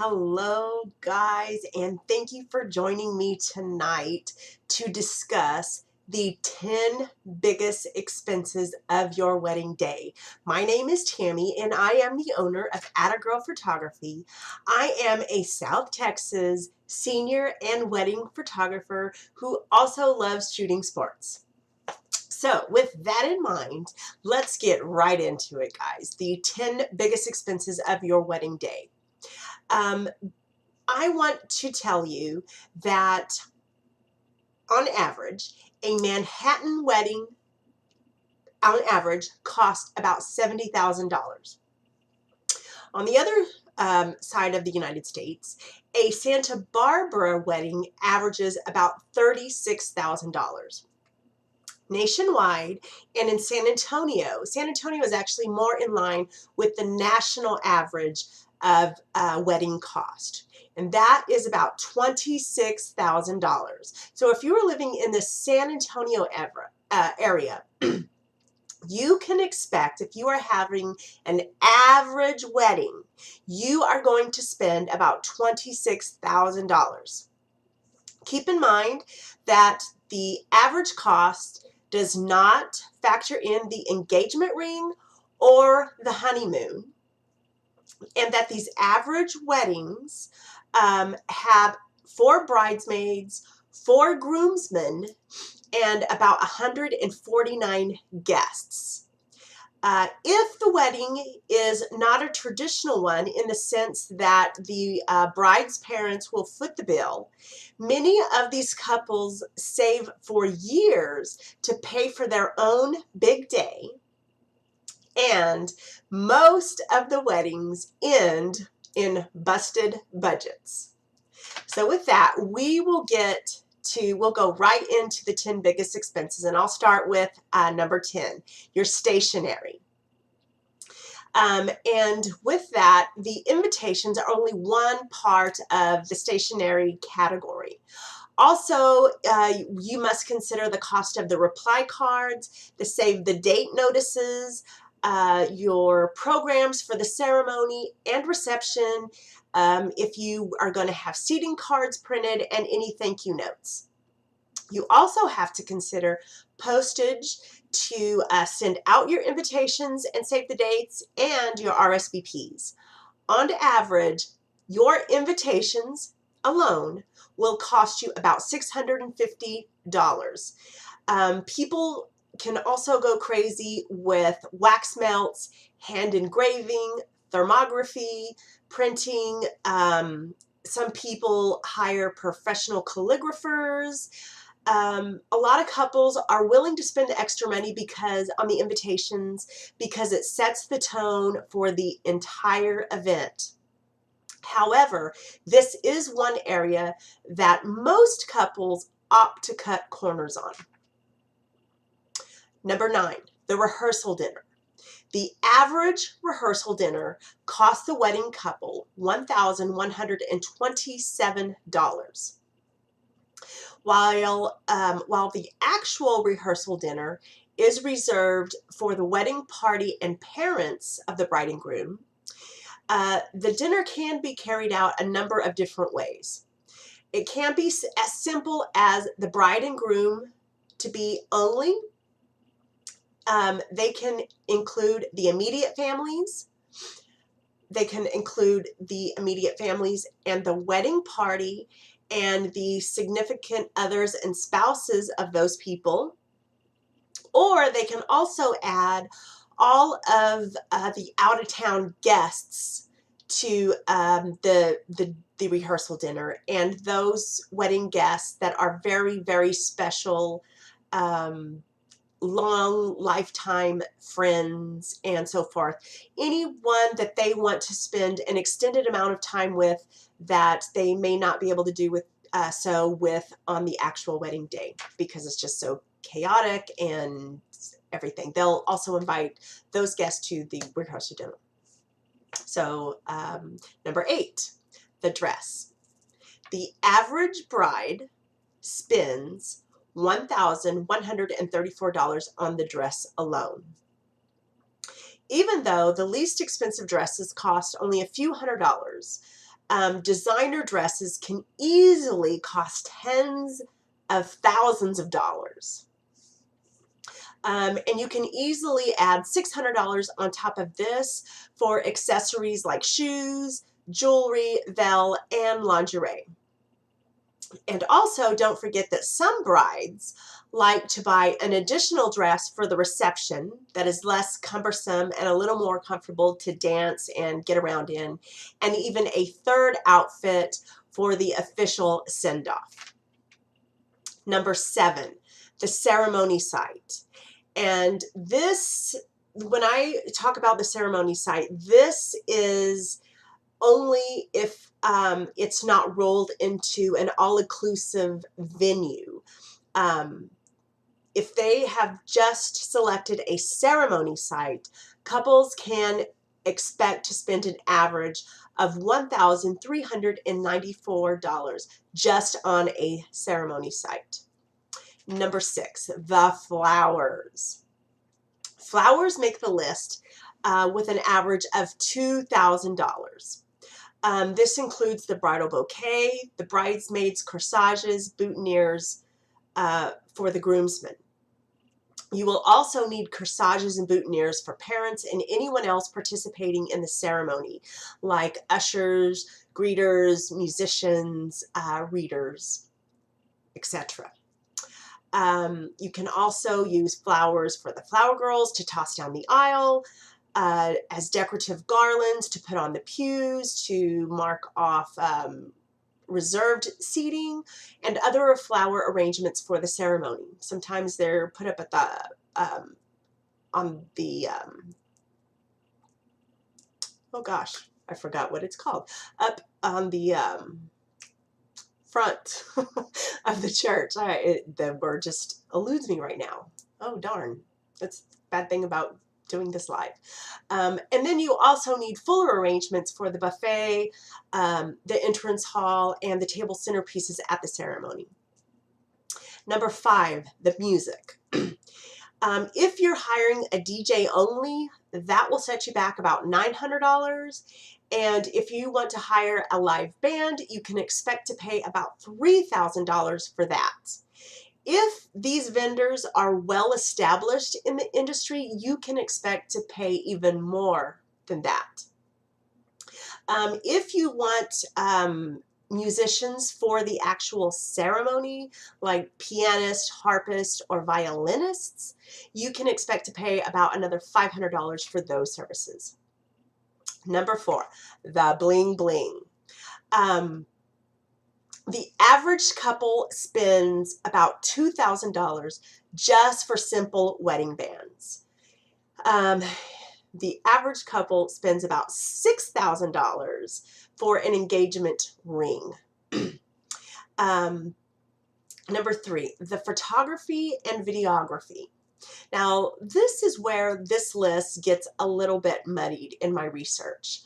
Hello, guys, and thank you for joining me tonight to discuss the 10 biggest expenses of your wedding day. My name is Tammy, and I am the owner of Atta Girl Photography. I am a South Texas senior and wedding photographer who also loves shooting sports. So with that in mind, let's get right into it, guys. The 10 biggest expenses of your wedding day. I want to tell you that on average, a Manhattan wedding on average costs about $70,000. On the other side of the United States, a Santa Barbara wedding averages about $36,000. Nationwide and in San Antonio is actually more in line with the national average of wedding cost, and that is about $26,000. So if you are living in the San Antonio area, you can expect, if you are having an average wedding, you are going to spend about $26,000. Keep in mind that the average cost does not factor in the engagement ring or the honeymoon, and that these average weddings have 4 bridesmaids, 4 groomsmen, and about 149 guests. If the wedding is not a traditional one in the sense that the bride's parents will foot the bill, many of these couples save for years to pay for their own big day, and most of the weddings end in busted budgets. So with that, we'll go right into the 10 biggest expenses, and I'll start with number 10, your stationery. And with that, the invitations are only one part of the stationery category. Also, you must consider the cost of the reply cards, the save the date notices, your programs for the ceremony and reception, if you are going to have seating cards printed, and any thank you notes. You also have to consider postage to send out your invitations and save the dates, and your RSVPs. On average, your invitations alone will cost you about $650. People can also go crazy with wax melts, hand engraving, thermography, printing. Some people hire professional calligraphers. A lot of couples are willing to spend extra money on the invitations because it sets the tone for the entire event. However, this is one area that most couples opt to cut corners on. Number 9, the rehearsal dinner. The average rehearsal dinner costs the wedding couple $1,127. While the actual rehearsal dinner is reserved for the wedding party and parents of the bride and groom, the dinner can be carried out a number of different ways. It can be as simple as the bride and groom to be only. They can include the immediate families. They can include the immediate families and the wedding party and the significant others and spouses of those people. Or they can also add all of the out-of-town guests to the rehearsal dinner, and those wedding guests that are very, very special, long lifetime friends and so forth. Anyone that they want to spend an extended amount of time with that they may not be able to do so with on the actual wedding day because it's just so chaotic and everything. They'll also invite those guests to the rehearsal dinner. So number 8, the dress. The average bride spends $1,134 on the dress alone. Even though the least expensive dresses cost only a few $100s, Designer dresses can easily cost tens of thousands of dollars. And you can easily add $600 on top of this for accessories like shoes, jewelry, veil, and lingerie. And also, don't forget that some brides like to buy an additional dress for the reception that is less cumbersome and a little more comfortable to dance and get around in, and even a third outfit for the official send-off. Number 7, the ceremony site. And this, when I talk about the ceremony site, this is only if it's not rolled into an all-inclusive venue. If they have just selected a ceremony site, couples can expect to spend an average of $1,394 just on a ceremony site. Number 6, the flowers. Flowers make the list with an average of $2,000. This includes the bridal bouquet, the bridesmaids' corsages, boutonnieres for the groomsmen. You will also need corsages and boutonnieres for parents and anyone else participating in the ceremony, like ushers, greeters, musicians, readers, etc. You can also use flowers for the flower girls to toss down the aisle, as decorative garlands to put on the pews to mark off reserved seating, and other flower arrangements for the ceremony. Sometimes they're put up at the oh gosh, I forgot what it's called, up on the front of the church. The word just eludes me right now. Oh darn, that's the bad thing about doing this live. And then you also need fuller arrangements for the buffet, the entrance hall, and the table centerpieces at the ceremony. Number 5, the music. If you're hiring a DJ only, that will set you back about $900. And if you want to hire a live band, you can expect to pay about $3,000 for that. If these vendors are well established in the industry, you can expect to pay even more than that. If you want musicians for the actual ceremony, like pianists, harpists, or violinists, you can expect to pay about another $500 for those services. Number 4, the bling bling. The average couple spends about $2,000 just for simple wedding bands. The average couple spends about $6,000 for an engagement ring. Number 3, the photography and videography. Now, this is where this list gets a little bit muddied in my research.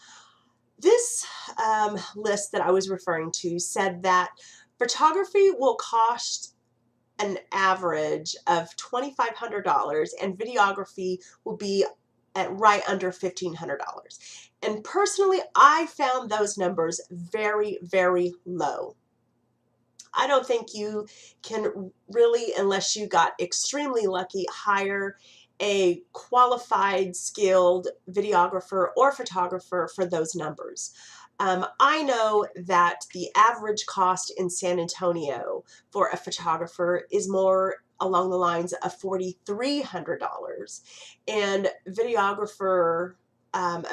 This list that I was referring to said that photography will cost an average of $2,500 and videography will be at right under $1,500. And personally, I found those numbers very, very low. I don't think you can really, unless you got extremely lucky, hire a qualified, skilled videographer or photographer for those numbers. I know that the average cost in San Antonio for a photographer is more along the lines of $4,300, and a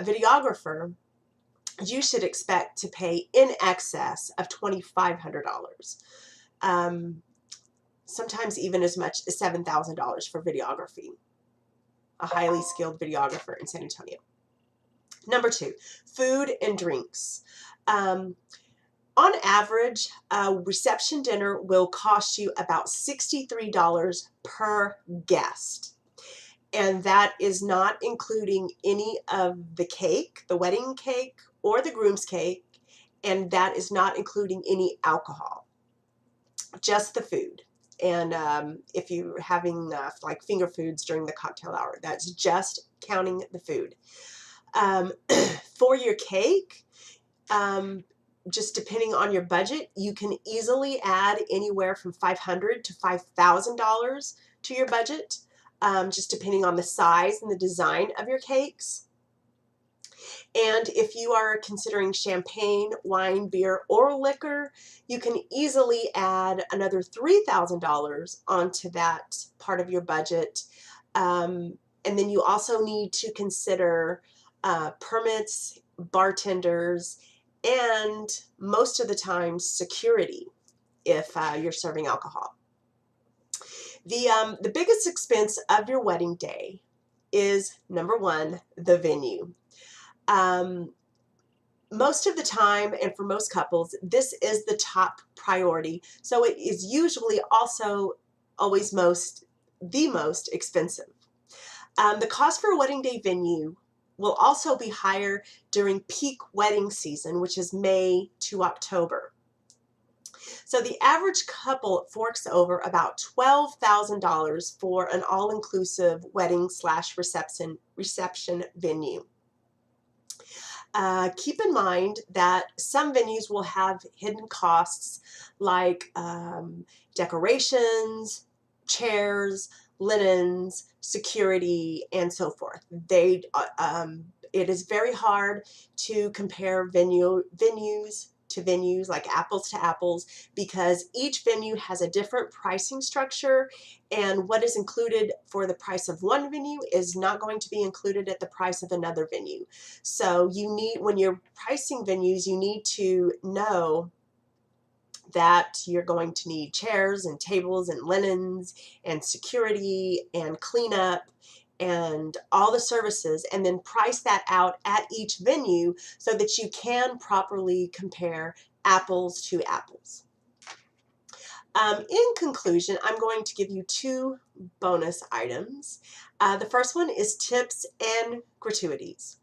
videographer, you should expect to pay in excess of $2,500. Sometimes even as much as $7,000 for videography. A highly skilled videographer in San Antonio. Number 2, food and drinks. On average, a reception dinner will cost you about $63 per guest. And that is not including any of the cake, the wedding cake or the groom's cake, and that is not including any alcohol, just the food. And if you're having like finger foods during the cocktail hour, that's just counting the food. For your cake, just depending on your budget, you can easily add anywhere from $500 to $5,000 to your budget, just depending on the size and the design of your cakes. And if you are considering champagne, wine, beer, or liquor, you can easily add another $3,000 onto that part of your budget. And then you also need to consider permits, bartenders, and most of the time security if you're serving alcohol. The biggest expense of your wedding day is, number one, the venue. Most of the time, and for most couples, this is the top priority. So it is usually also always the most expensive. The cost for a wedding day venue will also be higher during peak wedding season, which is May to October. So the average couple forks over about $12,000 for an all-inclusive wedding/reception venue. Keep in mind that some venues will have hidden costs like decorations, chairs, linens, security, and so forth. It is very hard to compare venues to venues, like apples to apples, because each venue has a different pricing structure, and what is included for the price of one venue is not going to be included at the price of another venue. So when you're pricing venues, you need to know that you're going to need chairs and tables and linens and security and cleanup and all the services, and then price that out at each venue so that you can properly compare apples to apples. In conclusion, I'm going to give you two bonus items. The first one is tips and gratuities.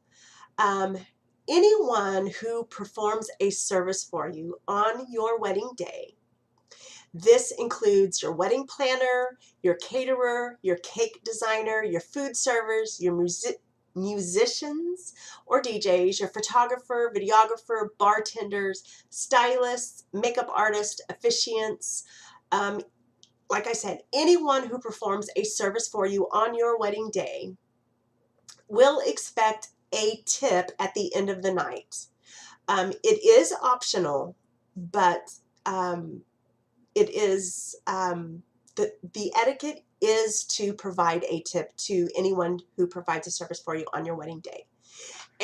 Anyone who performs a service for you on your wedding day, this includes your wedding planner, your caterer, your cake designer, your food servers, your musicians or DJs, your photographer, videographer, bartenders, stylists, makeup artists, officiants. Like I said, anyone who performs a service for you on your wedding day will expect a tip at the end of the night. It is optional, but it is the etiquette is to provide a tip to anyone who provides a service for you on your wedding day.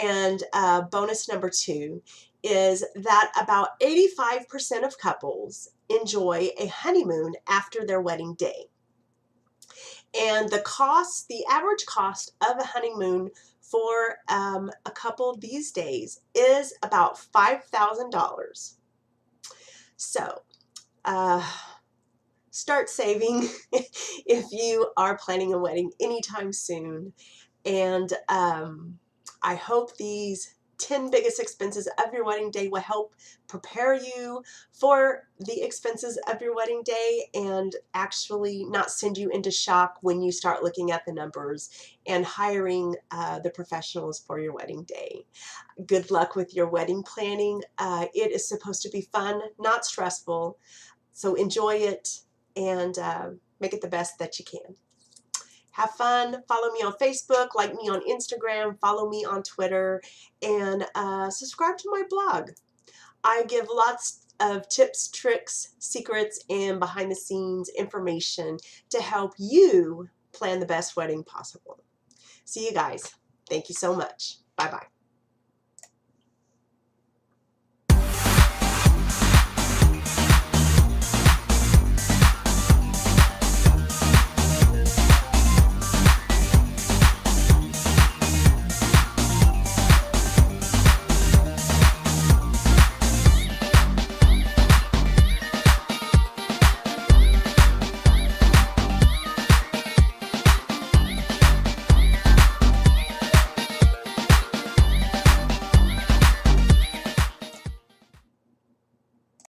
And bonus number two is that about 85% of couples enjoy a honeymoon after their wedding day. And the average cost of a honeymoon for a couple these days is about $5,000. So start saving if you are planning a wedding anytime soon. And I hope these 10 biggest expenses of your wedding day will help prepare you for the expenses of your wedding day and actually not send you into shock when you start looking at the numbers and hiring the professionals for your wedding day. Good luck with your wedding planning. It is supposed to be fun, not stressful. So enjoy it and make it the best that you can. Have fun. Follow me on Facebook, like me on Instagram, follow me on Twitter, and subscribe to my blog. I give lots of tips, tricks, secrets, and behind-the-scenes information to help you plan the best wedding possible. See you guys. Thank you so much. Bye-bye.